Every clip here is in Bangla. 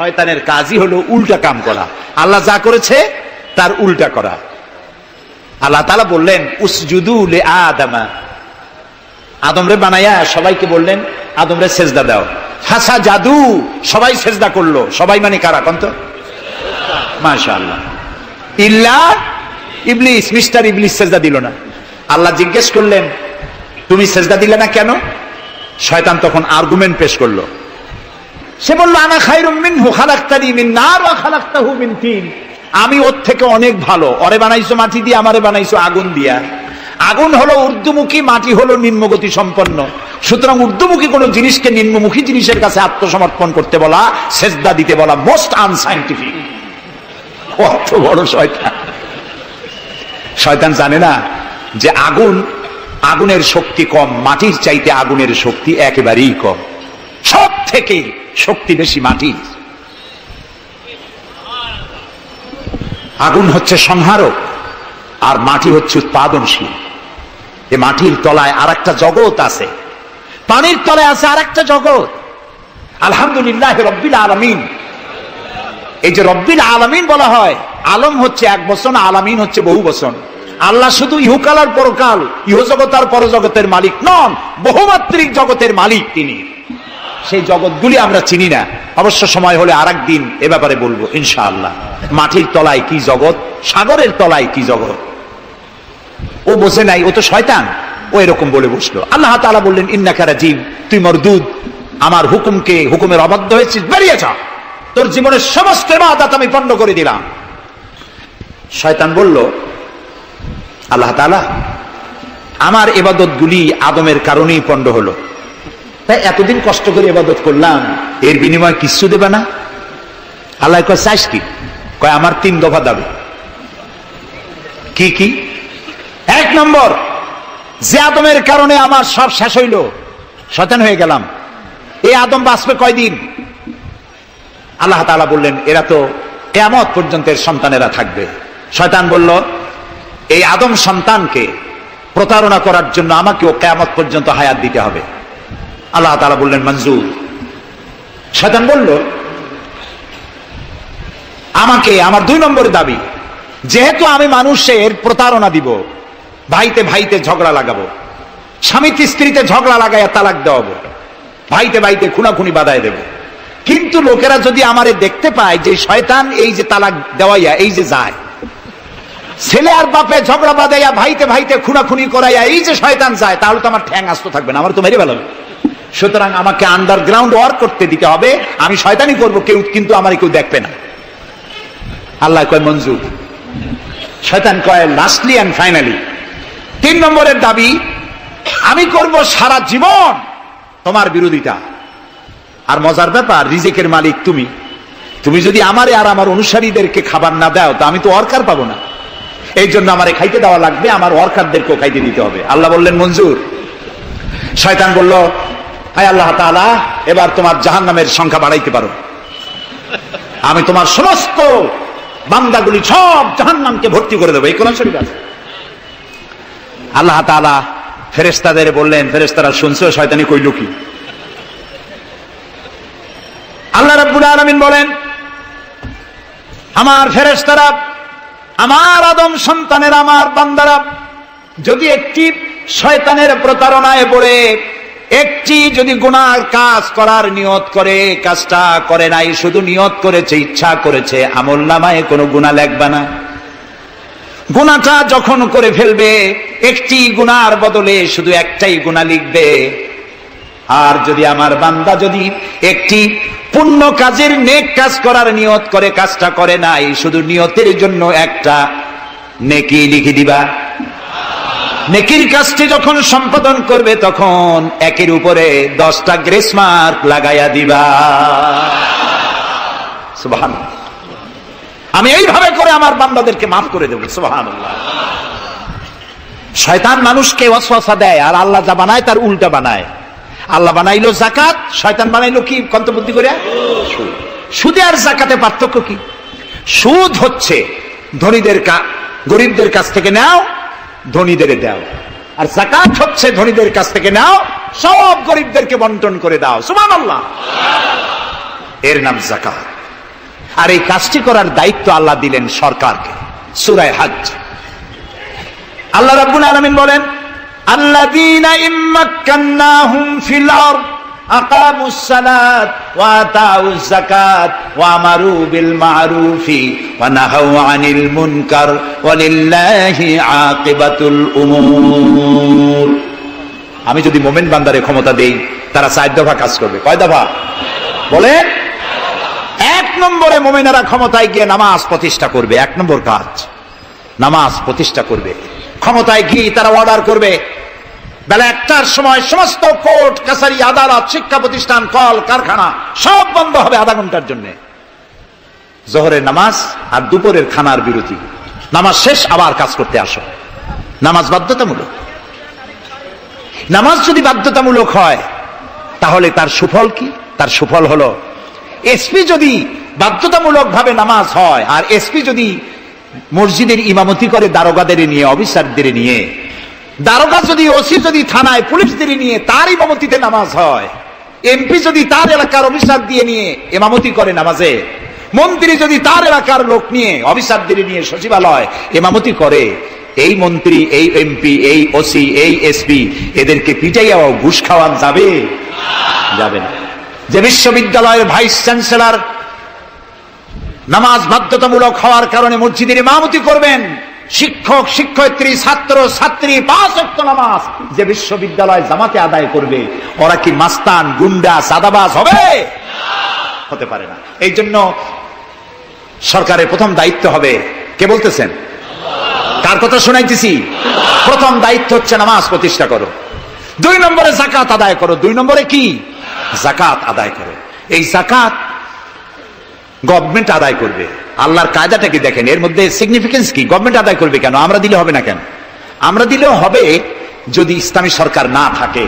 শয়তানের কাজই হলো উল্টা কাম করা, আল্লাহ যা করেছে তার উল্টা করা। আল্লাহ তাআলা বললেন উসজুদু লিআদামা, আদমরে বানায়া সবাইকে বললেন আদমরে সেজদা দাও। ফাসাজাদু, সবাই সেজদা করলো। সবাই মানে কারা কোনতো? মাশাআল্লাহ। ইল্লা ইবলিস, মিস্টার ইবলিস সেজদা দিল না। আল্লাহ জিজ্ঞেস করলেন তুমি সেজদা দিলে না কেন? শয়তান তখন আর্গুমেন্ট পেশ করলো। সে বলল আনা খায়রুম মিনহু খালাকতানি মিন নার ওয়া খালাকতাহু মিন তিন, আমি ওর থেকে অনেক ভালো। ওরে বানাইছো মাটি দিয়ে, আমারে বানাইছো আগুন দিয়া। আগুন হলো ঊর্ধ্বমুখী, মাটি হলো নিম্নগতি সম্পন্ন। সুতরাং ঊর্ধ্বমুখী কোন জিনিসকে নিম্নমুখী জিনিসের কাছে আত্মসমর্পণ করতে বলা, সেজদা দিতে বলা মোস্ট আনসাইন্টিফিক। কত বড় শয়তান! শয়তান জানে না যে আগুনের শক্তি কম, মাটির চাইতে আগুনের শক্তি একেবারেই কম। সব থেকে শক্তি বেশি মাটির। আগুন হচ্ছে সংহারক আর মাটি হচ্ছে উৎপাদনশীল। এই মাটির তলায় আর একটা জগৎ আছে, পানির তলায় আছে আর একটা জগৎ। আলহামদুলিল্লাহ রব্বিল আলামিন। এই যে রব্বিল আলামিন বলা হয়, আলম হচ্ছে এক বচন, আলামিন হচ্ছে বহু বচন। আল্লাহ শুধু ইহকাল আর পরকাল, ইহজগৎ আর পরজগতের মালিক নন, বহুমাত্রিক জগতের মালিক তিনি। সেই জগৎগুলি আমরা চিনি না, অবশ্য সময় হলে আর একদিন এ ব্যাপারে বলবো ইনশাআল্লাহ। মাটির তলায় কি জগৎ, সাগরের তলায় কি জগৎ, ও বোঝে নাই, ও তো শয়তান, ও এরকম বলে বসলো। আল্লাহ তাআলা বললেন ইন্নাকা রাজিম, তুই মরদুদ, আমার হুকুমের অবাধ্য হয়েছিস, বেরিয়ে যা, তোর জীবনের সমস্ত ইবাদত আমি পণ্ড করে দিলাম। শয়তান বলল আল্লাহ তাআলা আমার ইবাদত গুলি আদমের কারণেই পণ্ড হলো, তাই এতদিন কষ্ট করে ইবাদত করলাম, এর বিনিময়ে কিছু দেবে না? আল্লাহ কয় চাইস কি? কয় আমার 3 দফা দাবি। কি কি? 1 নম্বর, যে আদমের কারণে আমার সব শেষ হইল, শয়তান হয়ে গেলাম, এই আদম বাঁচবে কয়দিন? আল্লাহ তাআলা বললেন এরা তো কিয়ামত পর্যন্ত এর সন্তানেরা থাকবে। শয়তান বলল এই আদম সন্তানকে প্রতারণা করার জন্য আমাকেও কিয়ামত পর্যন্ত হায়াত দিতে হবে। আল্লাহ তাআলা বললেন মঞ্জুর। শয়তান বলল আমাকে আমার 2 নম্বর দাবি, যেহেতু আমি মানুষের প্রতারণা দিব, ভাইতে ভাইতে ঝগড়া লাগাবো, স্বামীতে স্ত্রীতে ঝগড়া লাগাইয়া তালাক দেওয়াবো, ভাইতে ভাইতে খুনাখুনি বাধায় দেব, কিন্তু লোকেরা যদি আমারে দেখতে পায় যে শয়তান এই যে তালাক দেওয়াইয়া এই যে যায়, ছেলে আর বাপে ঝগড়া বাঁধাইয়া ভাইতে ভাইতে খুনাখুনি করাইয়া এই যে শয়তান যায়, তাহলে তো আমার ঠ্যাং আস্ত থাকবে না, আমার তো মেরে ফেলাবে। সুতরাং আমাকে আন্ডারগ্রাউন্ড ওয়ার্ক করতে দিতে হবে, আমি শয়তানি করবো কেউ, কিন্তু আমার কেউ দেখবে না। আল্লাহ কয় মঞ্জুর। শয়তান কয় লাস্টলি এন্ড ফাইনালি 3 নম্বরের দাবি, আমি করব সারা জীবন তোমার বিরোধিতা। আর মজার ব্যাপার, রিজিকের মালিক তুমি, তুমি যদি আমারে আর আমার অনুসারীদেরকে খাবার না দাও তো আমি তো ওয়ার্কার পাবো না, এই জন্য আমারে খাইতে দেওয়া লাগবে, আমার ওয়ার্কারদেরকেও খাইতে দিতে হবে। আল্লাহ বললেন মঞ্জুর। শয়তান বলল হায় আল্লাহ তাআলা, এবার তোমার জাহান্নামের সংখ্যা বাড়াইতে পারো, আমি তোমার সমস্ত বান্দাগুলি সব জাহান্নামকে ভর্তি করে দেবো। এই কোরআন শরীফ আছে। আল্লাহ তাআলা ফেরেশতাদের বললেন, ফেরেশতারা শুনছে শয়তানি কইল কি? আল্লাহ রাব্বুল আলামিন বলেন আমার ফেরেশতারা, আমার আদম সন্তানের, আমার বান্দারা যদি একটি শয়তানের প্রতারণায় পড়ে একটি যদি গুনার কাজ করার নিয়ত করে, কাজটা করে নাই, শুধু নিয়ত করেছে, ইচ্ছা করেছে, আমলনামায় কোনো গুনাহ লিখবে না। গুনাহটা যখন করে ফেলবে, একটি গুনার বদলে শুধু একটাই গুনাহ লিখবে। আর যদি আমার বান্দা যদি একটি পুণ্য কাজের, নেক কাজ করার নিয়ত করে, কাজটা করে নাই, শুধু নিয়তের জন্য একটা নেকি লিখে দিবা। নেকির কাজটি যখন সম্পাদন করবে তখন একের উপরে 10টা গ্রেস মার্ক লাগাইয়া দিবা। সুবহানাল্লাহ। আমি এইভাবে করে আমার বান্দাদেরকে মাফ করে দেব। সুবহানাল্লাহ। শয়তান মানুষকে ওয়াসওয়াসা দেয়, আর আল্লাহ যা বানায় তার উল্টা বানায়। আল্লাহ বানাইলো যাকাত, শয়তান বানাইলো কি কন্তবুদ্ধি করে? সুদে আর যাকাতে পার্থক্য কি? সুদ হচ্ছে গরিবদের কাছ থেকে নাও, ধনীদের দাও, আর যাকাত হচ্ছে ধনীদের কাছ থেকে নাও, সব গরিবদেরকে বন্টন করে দাও। সুবহানাল্লাহ। এর নাম যাকাত। আর এই কাজটি করার দায়িত্ব আল্লাহ দিলেন সরকারকে। সূরা হজ আল্লাহ রাব্বুল আলামিন বলেন, আল্লাযীনা ইম্মাক্কান্নাহুম ফিল আরদ আকামুস সালাত ওয়া আতাউজ যাকাত ওয়া আমারু বিল মা'রুফি ওয়া নাহাউ আনিল মুনকার ওয়ালিল্লাহি আকিবাতুল উমুর। আমি যদি মুমিন বান্দারে ক্ষমতা দেই, তারা 4 দফা কাজ করবে। কয় দফা বলে? 1 নম্বরে মুমিনেরা ক্ষমতায় গিয়ে নামাজ প্রতিষ্ঠা করবে। 1 নম্বর কাজ নামাজ প্রতিষ্ঠা করবে। ক্ষমতায় গিয়ে তারা অর্ডার করবে, বেলা 1টার সময় সমস্ত কোর্ট কাছারি আদালত শিক্ষা প্রতিষ্ঠান কল কারখানা সব বন্ধ হবে আধা ঘন্টার জন্য। জোহরের নামাজ আর দুপুরের খানার বিরতি, নামাজ শেষ আবার কাজ করতে আসো। নামাজ বাধ্যতামূলক। নামাজ যদি বাধ্যতামূলক হয় তাহলে তার সুফল কি? তার সুফল হলো, এসপি যদি বাধ্যতামূলক ভাবে নামাজ হয়, আর এসপি যদি মসজিদের ইমামতি করে দারোগাদের নিয়ে, অফিসারদের নিয়ে, দারোগা যদি, ওসি যদি থানায় পুলিশদের নিয়ে তার ইমামতিতে নামাজ হয়, এমপি যদি তার এলাকার অফিসার দিয়ে নিয়ে ইমামতি করে নামাজে, মন্ত্রী যদি তার এলাকার লোক নিয়ে অফিসারদের নিয়ে সচিবালয় ইমামতি করে, এই মন্ত্রী, এই এমপি, এই ওসি, এই এসপি এদেরকে পিটাইয়াও ঘুষ খাওয়ান যাবে? যাবে না। যে বিশ্ববিদ্যালয়ের ভাইস চ্যান্সেলর নামাজ বাধ্যতামূলক হওয়ার কারণে মসজিদের ইমামতি করবেন, শিক্ষক শিক্ষয়িত্রী ছাত্র ছাত্রী 5 ওয়াক্ত নামাজ যে বিশ্ববিদ্যালয় জামাতে আদায় করবে, ওরা কি মাস্তান, গুন্ডা, সাদাবাজ হবে? হতে পারে না। এই জন্য সরকারের প্রথম দায়িত্ব হবে, কে বলতেছেন? কার কথা শোনাইতেছি? প্রথম দায়িত্ব হচ্ছে নামাজ প্রতিষ্ঠা করো। 2 নম্বরে যাকাত আদায় করো। 2 নম্বরে কি? যাকাত আদায় করো। এই যাকাত গভর্নমেন্ট আদায় করবে। আল্লাহর কায়দাটা কি দেখেন, এর মধ্যে সিগনিফিকেন্স কি? গভর্নমেন্ট আদায় করবে কেন? আমরা দিলে হবে না কেন? আমরা দিলেও হবে যদি ইসলামী সরকার না থাকে।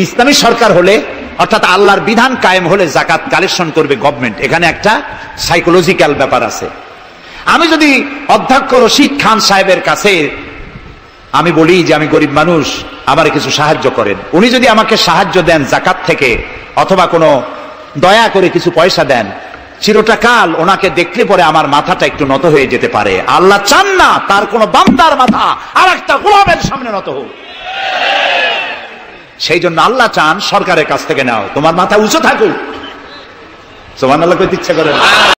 ইসলামী সরকার হলে, অর্থাৎ আল্লাহর বিধান কায়েম হলে যাকাত কালেকশন করবে গভর্নমেন্ট। এখানে একটা সাইকোলজিক্যাল ব্যাপার আছে। আমি যদি অধ্যক্ষ রশিদ খান সাহেবের কাছে আমি বলি যে আমি গরিব মানুষ, আমার কিছু সাহায্য করেন, উনি যদি আমাকে সাহায্য দেন যাকাত থেকে, অথবা কোনো দয়া করে কিছু পয়সা দেন, চিরটাকাল ওনাকে দেখলে পরে আমার মাথাটা একটু নত হয়ে যেতে পারে। আল্লাহ চান না তার কোন বান্দার মাথা আর একটা গোলামের সামনে নত হোক। সেই জন্য আল্লাহ চান সরকারের কাছ থেকে নাও, তোমার মাথা উঁচু থাকুক। সুবহানাল্লাহ কইতে ইচ্ছা করে।